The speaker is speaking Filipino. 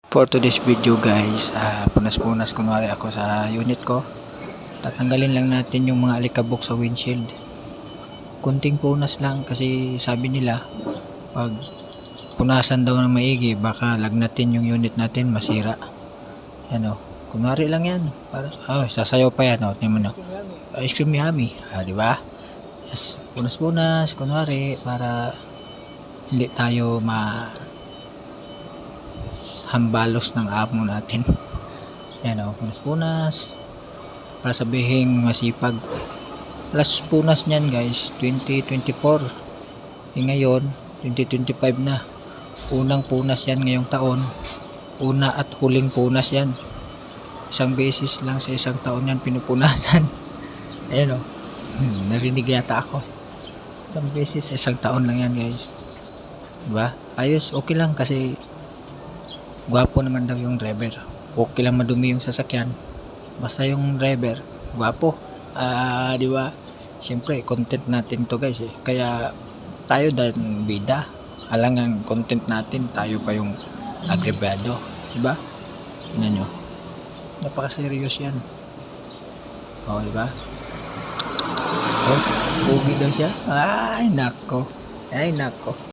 For today's video guys, punas-punas kunwari ako sa unit ko. Tatanggalin lang natin yung mga alikabok sa windshield. Kunting punas lang kasi sabi nila pag punasan daw ng maigi baka lagnatin yung unit natin, masira. Yan o, kunwari lang yan. Para, sasayaw pa yan o, tingnan mo. Ice cream yummy, di ba? Yes, punas-punas kunwari para hindi tayo hambalos ng amo natin. Yan o, punas-punas para sabihin masipag. Last punas nyan guys 2024, ngayon 2025 na. Unang punas yan ngayong taon, una at huling punas yan. Isang beses lang sa isang taon yan pinupunasan. Ayan o, narinig yata ako, isang beses sa isang taon lang yan guys, diba? Ayos, okay lang kasi gwapo naman daw yung driver. Okay lang madumi yung sasakyan basta yung driver gwapo. Di ba? Siyempre content natin to guys eh. Kaya tayo dan bida. Alang ang content natin, tayo pa yung agrebado, di ba? Tingnan nyo. Napaka-serious yan. Oh, di ba? Oh, pugi daw siya. Ay nako.